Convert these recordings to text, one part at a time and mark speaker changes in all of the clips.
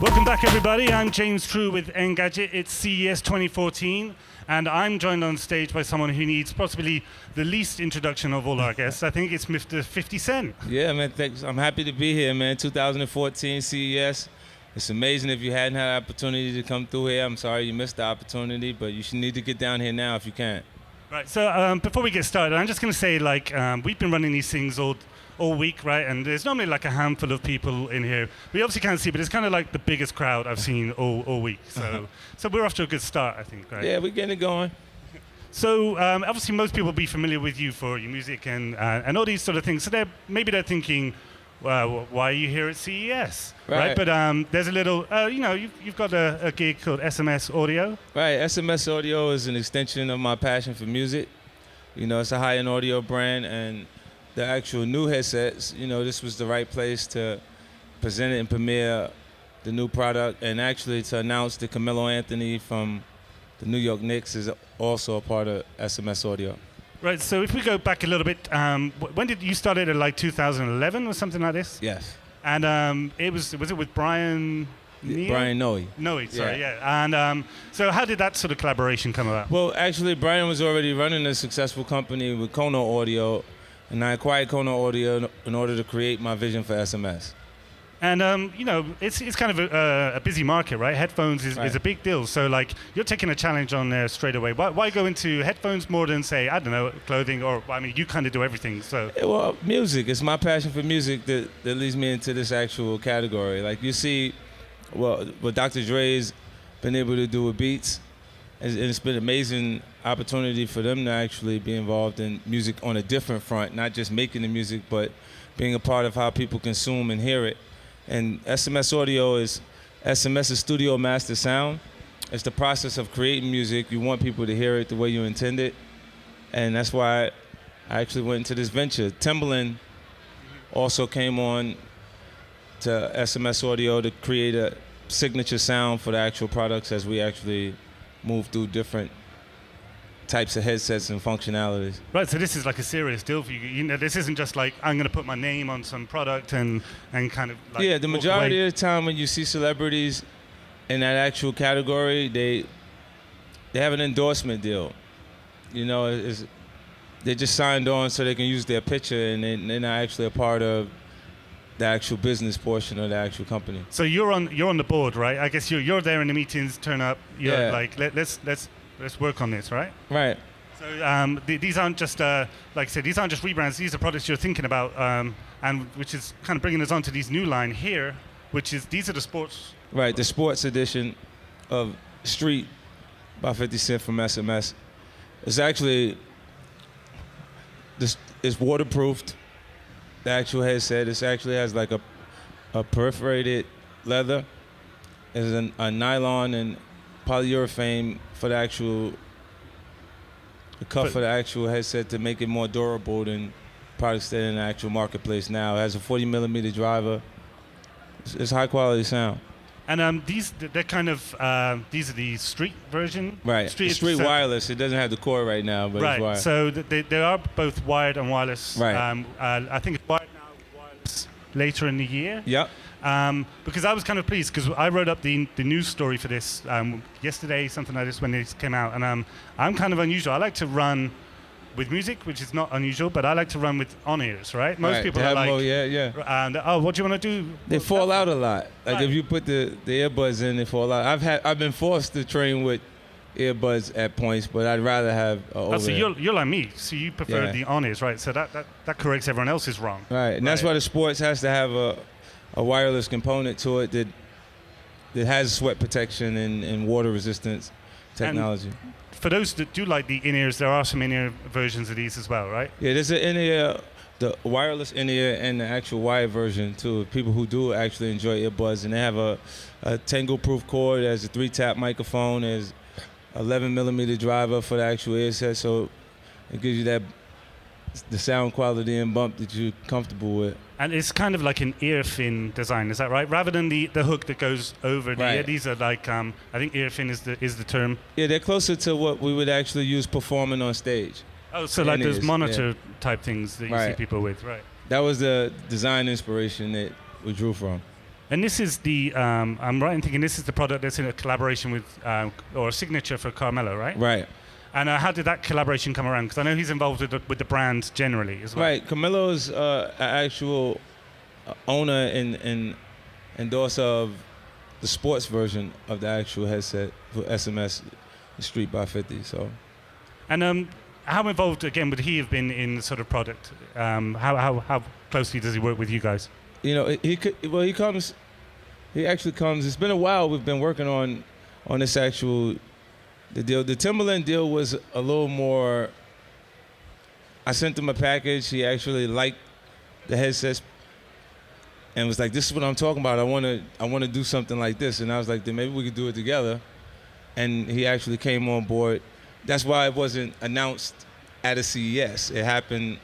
Speaker 1: Welcome back, everybody. I'm James True with Engadget. It's CES 2014, and I'm joined on stage by someone who needs possibly the least introduction of all our guests. I think it's Mr. 50 Cent.
Speaker 2: Yeah, man, thanks. I'm happy to be here, man. 2014 CES. It's amazing if you hadn't had the opportunity to come through here. I'm sorry you missed the opportunity, but you should need to get down here now if you can.
Speaker 1: Right, so before we get started, I'm just going to say, we've been running these things all week, right? And there's normally like a handful of people in here. We obviously can't see, but it's kind of like the biggest crowd I've seen all week. So we're off to a good start, I think, right?
Speaker 2: Yeah, we're getting it going.
Speaker 1: So obviously most people will be familiar with you for your music and all these sort of things. So maybe they're thinking, well, why are you here at CES? Right? But there's a little, you've got a gig called SMS Audio.
Speaker 2: Right, SMS Audio is an extension of my passion for music. You know, it's a high-end audio brand, and the actual new headsets, this was the right place to present it and premiere the new product, and actually to announce that Carmelo Anthony from the New York Knicks is also a part of SMS Audio.
Speaker 1: Right, so if we go back a little bit, when did you start it at like 2011 or something like this?
Speaker 2: Yes.
Speaker 1: And was it with Brian Noe?
Speaker 2: Brian Noe.
Speaker 1: Noe, sorry, yeah. And so how did that sort of collaboration come about?
Speaker 2: Well, actually, Brian was already running a successful company with Kono Audio, and I acquired Kono Audio in order to create my vision for SMS.
Speaker 1: And, it's kind of a busy market, right? Headphones is a big deal. So, you're taking a challenge on there straight away. Why go into headphones more than, say, I don't know, clothing? Or, I mean, you kind of do everything, so.
Speaker 2: Yeah, well, music. It's my passion for music that leads me into this actual category. Like, you see, what Dr. Dre's been able to do with Beats, and it's been an amazing opportunity for them to actually be involved in music on a different front, not just making the music, but being a part of how people consume and hear it. And SMS Audio is SMS's studio master sound. It's the process of creating music. You want people to hear it the way you intend it. And that's why I actually went into this venture. Timberland also came on to SMS Audio to create a signature sound for the actual products as we actually move through different types of headsets and functionalities.
Speaker 1: Right, so this is like a serious deal for you. This isn't just like, I'm going to put my name on some product and kind of like.
Speaker 2: Yeah, the majority of the time when you see celebrities in that actual category, they have an endorsement deal. They just signed on so they can use their picture, and they're not actually a part of the actual business portion of the actual company. So you're on the board, right? I guess you're there in the meetings, turn up. You're like, let's work on this, right? Right.
Speaker 1: So these aren't just, like I said, these aren't just rebrands. These are products you're thinking about, and which is kind of bringing us on to these new line here, these are the sports.
Speaker 2: Right, the sports edition of Street by 50 Cent from SMS. It's actually, it's waterproofed. The actual headset, it actually has like a perforated leather. There's a nylon and polyurethane for the cuff for the actual headset to make it more durable than products that are in the actual marketplace now. It has a 40mm driver. It's high quality sound. And
Speaker 1: they're kind of these are the street version.
Speaker 2: Right. Street wireless. It doesn't have the cord right now, but it's wired.
Speaker 1: So they are both wired and wireless.
Speaker 2: Right.
Speaker 1: I think it's wired now, wireless later in the year.
Speaker 2: Yep.
Speaker 1: Because I was kind of pleased because I wrote up the news story for this yesterday, something like this, when this came out. And I'm kind of unusual. I like to run with music, which is not unusual, but I like to run with on-ears, right? Most people are like, what do you want to do?
Speaker 2: They fall out a lot. Like if you put the earbuds in, they fall out. I've been forced to train with earbuds at points, but I'd rather have over.
Speaker 1: So you're like me. So you prefer the on-ears, right? So that corrects everyone else's wrong.
Speaker 2: Right, and that's why the sports has to have a wireless component to it that has sweat protection and water resistance technology. And
Speaker 1: for those that do like the in-ears, there are some in-ear versions of these as well, right?
Speaker 2: Yeah, there's an in-ear, the wireless in-ear and the actual wired version too. People who do actually enjoy earbuds, and they have a tangle-proof cord. There's a 3-tap microphone. There's 11mm driver for the actual earset, so it gives you the sound quality and bump that you're comfortable with.
Speaker 1: And it's kind of like an ear fin design, is that right? Rather than the hook that goes over the ear, these are like, I think ear fin is the term.
Speaker 2: Yeah, they're closer to what we would actually use performing on stage.
Speaker 1: Oh, so like those monitor type things that you see people with, right?
Speaker 2: That was the design inspiration that we drew from.
Speaker 1: And this is the, I'm right in thinking this is the product that's in a collaboration with, or a signature for Carmelo, right?
Speaker 2: Right.
Speaker 1: And how did that collaboration come around? Because I know he's involved with the brand generally as well.
Speaker 2: Right. Carmelo's an actual owner and endorser of the sports version of the actual headset for SMS, the Street by 50. So.
Speaker 1: And how involved, again, would he have been in the sort of product? How closely does he work with you guys?
Speaker 2: You know, he comes. He actually comes. It's been a while. We've been working on this actual the deal. The Timberland deal was a little more. I sent him a package. He actually liked the headsets and was like, "This is what I'm talking about. I want to do something like this." And I was like, "Then maybe we could do it together." And he actually came on board. That's why it wasn't announced at a CES. It happened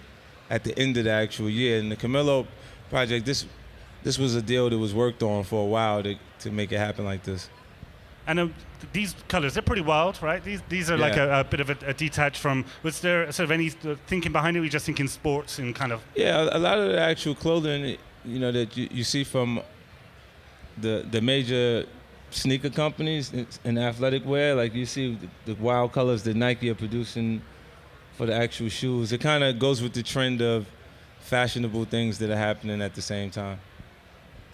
Speaker 2: at the end of the actual year. And the Camilo project, this was a deal that was worked on for a while to make it happen like this.
Speaker 1: And these colors, they're pretty wild, right? These are like a bit of a detach from, was there sort of any thinking behind it? Were you just thinking sports and kind of?
Speaker 2: Yeah, a lot of the actual clothing, you know, that you see from the major sneaker companies in athletic wear, like you see the wild colors that Nike are producing for the actual shoes. It kind of goes with the trend of fashionable things that are happening at the same time.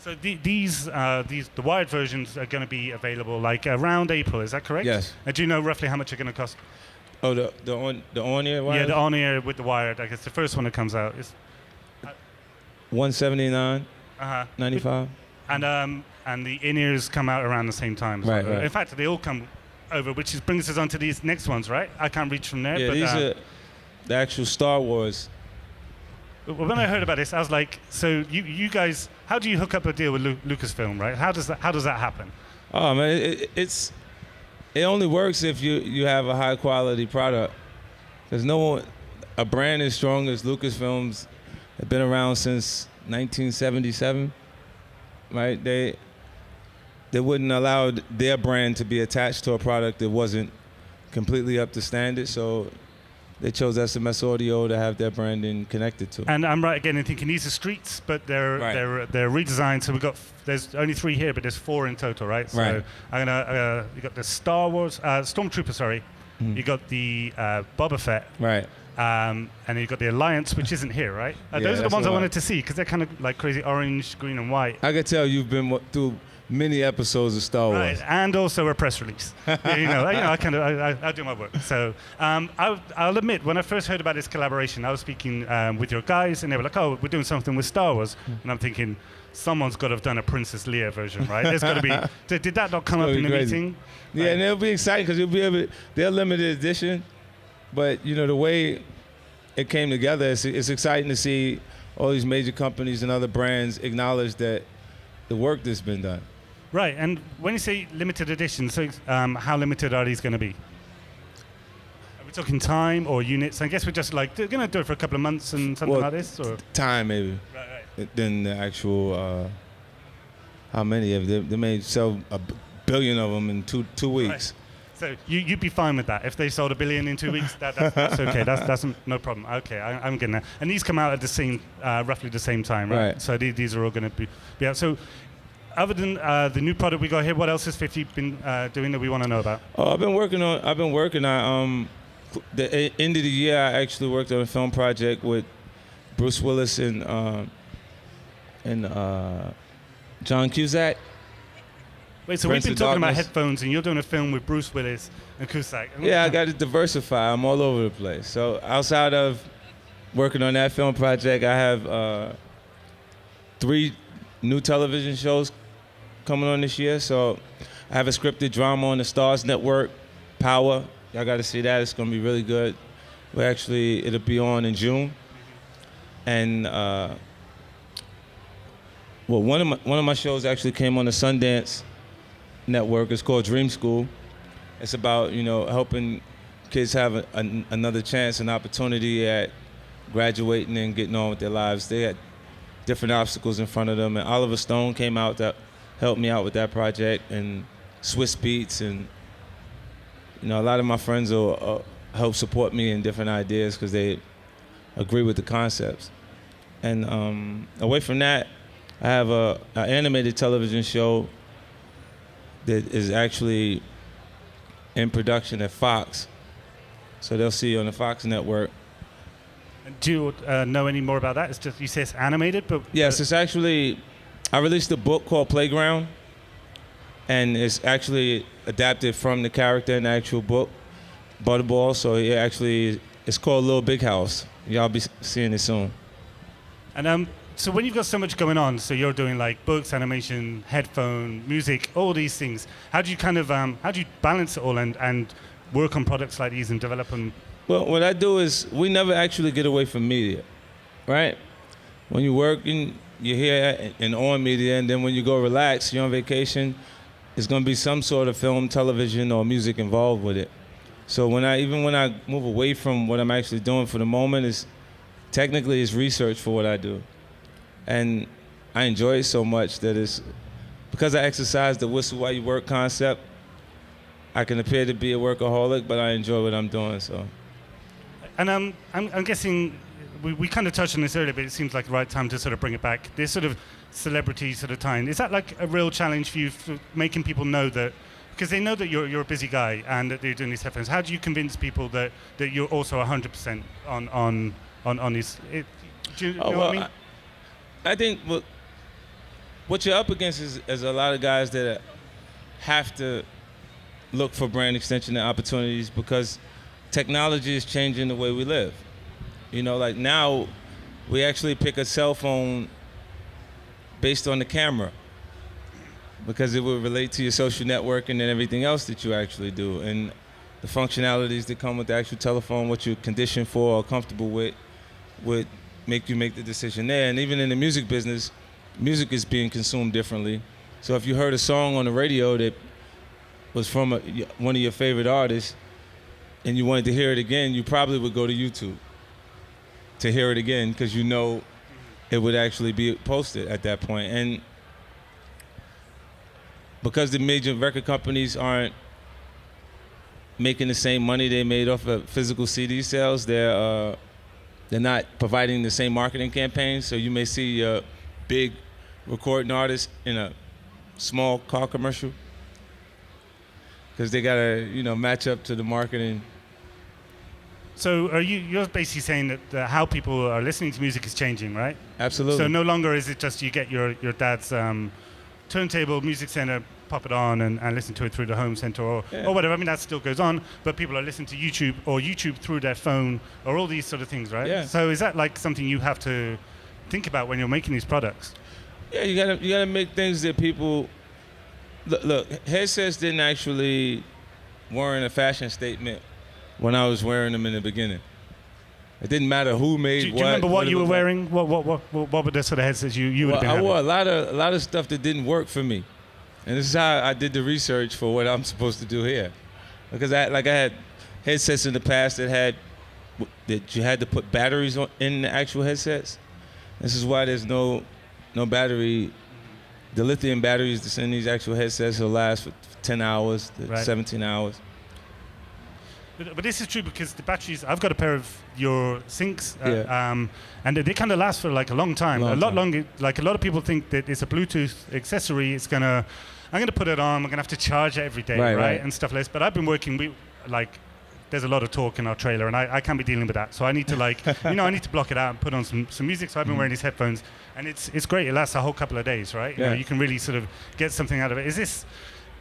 Speaker 1: So the wired versions are going to be available like around April, is that correct?
Speaker 2: Yes.
Speaker 1: Do you know roughly how much they're going to cost?
Speaker 2: Oh, the on-ear wire?
Speaker 1: Yeah, the on-ear with the wired. I guess the first one that comes out is
Speaker 2: $179, $95.
Speaker 1: And the in-ears come out around the same time.
Speaker 2: Right.
Speaker 1: In fact, they all come over, which brings us on to these next ones, right? I can't reach from there.
Speaker 2: Yeah,
Speaker 1: but,
Speaker 2: these are the actual Star Wars.
Speaker 1: When I heard about this, I was like, so you guys, how do you hook up a deal with Lucasfilm, right? How does that happen?
Speaker 2: Oh man, it only works if you have a high quality product. There's a brand as strong as Lucasfilms have been around since 1977, right? They wouldn't allow their brand to be attached to a product that wasn't completely up to standard, so they chose SMS Audio to have their branding connected to.
Speaker 1: And I'm right again in thinking these are streets, but they're redesigned. So there's only 3 here, but there's 4 in total, right? So
Speaker 2: right.
Speaker 1: you got the Star Wars Stormtrooper, sorry. You got the Boba Fett.
Speaker 2: Right.
Speaker 1: And you got the Alliance, which isn't here, right? Those are the ones I wanted to see because they're kind of like crazy orange, green, and white.
Speaker 2: I could tell you've been through many episodes of Star Wars.
Speaker 1: Right, and also a press release. I do my work. So I'll admit, when I first heard about this collaboration, I was speaking with your guys, and they were like, "Oh, we're doing something with Star Wars," and I'm thinking, someone's got to have done a Princess Leia version, right? There's got to be. Did that not come up in the meeting?
Speaker 2: Yeah, and it'll be exciting because you'll be able. They're limited edition, but you know the way it came together, it's exciting to see all these major companies and other brands acknowledge that the work that's been done.
Speaker 1: Right, and when you say limited edition, so how limited are these going to be? Are we talking time or units? I guess we're just like going to do it for a couple of months and something like this, or
Speaker 2: time maybe.
Speaker 1: Right.
Speaker 2: Then the actual how many of them? They may sell 1 billion of them in two weeks.
Speaker 1: Right. So you'd be fine with that if they sold 1 billion in 2 weeks. That's okay. That's no problem. Okay, I'm getting that. And these come out at the same, roughly the same time, right? So these are all going to be out. So other than the new product we got here, what else has 50 been doing that we want to know about?
Speaker 2: Oh, I've been working. The end of the year, I actually worked on a film project with Bruce Willis and John Cusack.
Speaker 1: Wait, so
Speaker 2: Prince
Speaker 1: we've been talking about
Speaker 2: Darkness.
Speaker 1: headphones, and you're doing a film with Bruce Willis and Cusack.
Speaker 2: Yeah, I got to diversify. I'm all over the place. So outside of working on that film project, I have 3 new television shows coming on this year. So I have a scripted drama on the Stars Network, Power. Y'all got to see that. It's going to be really good. It'll be on in June. And one of my shows actually came on the Sundance Network. It's called Dream School. It's about helping kids have another chance, an opportunity at graduating and getting on with their lives. They had different obstacles in front of them, and Oliver Stone came out to help me out with that project, and Swiss Beats, and a lot of my friends will help support me in different ideas because they agree with the concepts. And away from that, I have an animated television show that is actually in production at Fox. So they'll see you on the Fox network.
Speaker 1: Do you know any more about that? It's just, you say it's animated, but...
Speaker 2: Yes, it's actually... I released a book called Playground, and it's actually adapted from the character in the actual book, Butterball. So it's called Little Big House. Y'all be seeing it soon.
Speaker 1: And so when you've got so much going on, so you're doing like books, animation, headphone, music, all these things, how do you balance it all and work on products like these and develop them?
Speaker 2: Well, what I do is we never actually get away from media, right? When you're working, you're here and on media, and then when you go relax, you're on vacation, there's going to be some sort of film, television, or music involved with it. So when I move away from what I'm actually doing for the moment, it's research for what I do. And I enjoy it so much that it's, because I exercise the whistle while you work concept, I can appear to be a workaholic, but I enjoy what I'm doing, so.
Speaker 1: And I'm guessing, we kind of touched on this earlier, but it seems like the right time to sort of bring it back. This sort of celebrity sort of time, is that like a real challenge for you, for making people know that, because they know that you're a busy guy and that you're doing these headphones. How do you convince people that you're also 100% on this? Do you know what I mean?
Speaker 2: I think what you're up against is a lot of guys that have to look for brand extension and opportunities because technology is changing the way we live. You know, like now we actually pick a cell phone based on the camera because it will relate to your social networking and everything else that you actually do. And the functionalities that come with the actual telephone, what you're conditioned for or comfortable with, would make you make the decision there. And even in the music business, music is being consumed differently. So if you heard a song on the radio that was from one of your favorite artists and you wanted to hear it again, you probably would go to YouTube to hear it again because you know it would actually be posted at that point. And because the major record companies aren't making the same money they made off of physical CD sales, they're not providing the same marketing campaigns. So you may see a big recording artist in a small car commercial because they gotta, match up to the marketing.
Speaker 1: So you're basically saying that how people are listening to music is changing, right?
Speaker 2: Absolutely.
Speaker 1: So no longer is it just you get your dad's turntable, music center, pop it on and listen to it through the home center or whatever. I mean, that still goes on, but people are listening to YouTube or YouTube through their phone or all these sort of things, right?
Speaker 2: Yeah.
Speaker 1: So is that like something you have to think about when you're making these products?
Speaker 2: Yeah, you gotta make things that people look. Headsets didn't actually weren't a fashion statement when I was wearing them in the beginning. It didn't matter who made what.
Speaker 1: Do you remember what you were wearing? What were the sort of headsets you would have been
Speaker 2: I
Speaker 1: having?
Speaker 2: wore a lot of stuff that didn't work for me. And this is how I did the research for what I'm supposed to do here. Because I had headsets in the past that you had to put batteries in the actual headsets. This is why there's no battery. The lithium batteries that's in these actual headsets will last for 10 hours to 17 hours.
Speaker 1: But this is true because the batteries, I've got a pair of your syncs, and they kind of last for like a long time. A lot longer. Like a lot of people think that it's a Bluetooth accessory. I'm gonna put it on. I'm gonna have to charge it every day, right? And stuff like this. But I've been working there's a lot of talk in our trailer, and I can't be dealing with that. So I need to I need to block it out and put on some music. So I've been wearing these headphones, and it's great. It lasts a whole couple of days, right?
Speaker 2: Yeah.
Speaker 1: You can really sort of get something out of it. Is this?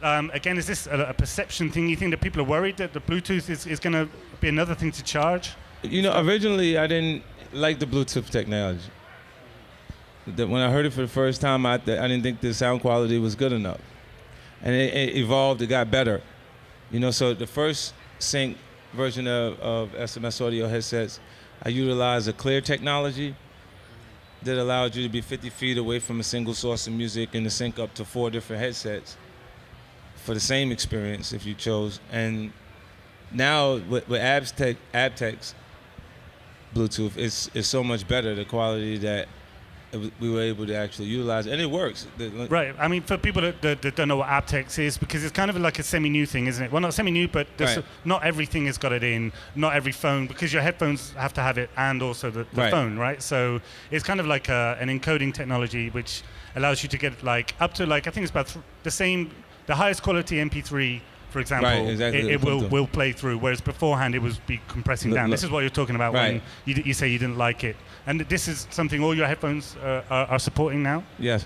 Speaker 1: Again, is this a perception thing? You think that people are worried that the Bluetooth is going to be another thing to charge?
Speaker 2: Originally I didn't like the Bluetooth technology. When I heard it for the first time, I didn't think the sound quality was good enough. And it evolved, it got better. So the first sync version of SMS audio headsets, I utilized a clear technology that allowed you to be 50 feet away from a single source of music and to sync up to 4 different headsets for the same experience if you chose. And now with aptX Bluetooth, it's so much better, the quality that we were able to actually utilize it, and it works.
Speaker 1: Right. I mean, for people that don't know what aptX is, because it's kind of like a semi-new thing, isn't it? Well, not semi-new, but not everything has got it in. Not every phone, because your headphones have to have it, and also the phone, right? So it's kind of like an encoding technology which allows you to get like up to like I think it's about the highest quality MP3. For example,
Speaker 2: exactly.
Speaker 1: it will play through, whereas beforehand it was be compressing down. This is what you're talking about when you say you didn't like it. And this is something all your headphones are supporting now?
Speaker 2: Yes.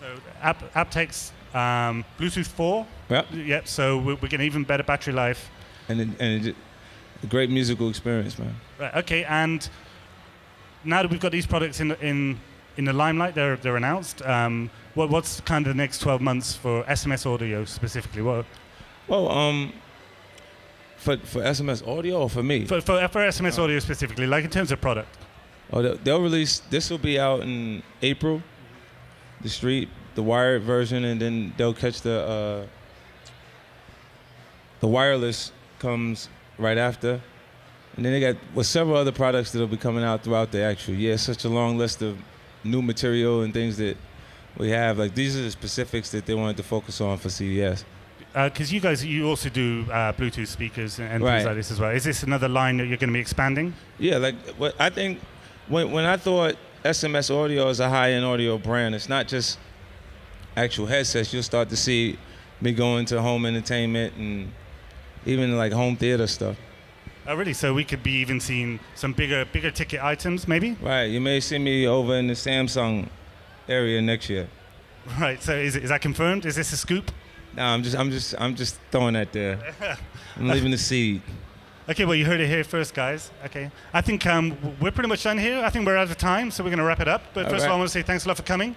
Speaker 1: So aptX, Bluetooth 4.
Speaker 2: Yep.
Speaker 1: Yep, so we're getting even better battery life.
Speaker 2: And a great musical experience, man.
Speaker 1: Right, okay, and now that we've got these products in the limelight, they're announced, what's kind of the next 12 months for SMS audio specifically?
Speaker 2: Well, for SMS audio or for me?
Speaker 1: For SMS audio specifically, like in terms of product.
Speaker 2: Oh, they'll release. This will be out in April. The wired version, and then they'll catch the wireless comes right after, and then they got several other products that'll be coming out throughout the actual year. Such a long list of new material and things that we have. Like these are the specifics that they wanted to focus on for CES.
Speaker 1: Because you also do Bluetooth speakers and things like this as well. Is this another line that you're going to be expanding? Yeah,
Speaker 2: like I think when I thought SMS audio is a high-end audio brand, it's not just actual headsets. You'll start to see me go into home entertainment and even like home theater stuff.
Speaker 1: Oh, really? So we could be even seeing some bigger ticket items, maybe?
Speaker 2: Right. You may see me over in the Samsung area next year.
Speaker 1: Right. So is that confirmed? Is this a scoop?
Speaker 2: No, I'm just throwing that there. I'm leaving the seed.
Speaker 1: Okay, well, you heard it here first, guys. Okay. I think we're pretty much done here. I think we're out of time, so we're going to wrap it up. But first of all, I want to say thanks a lot for coming.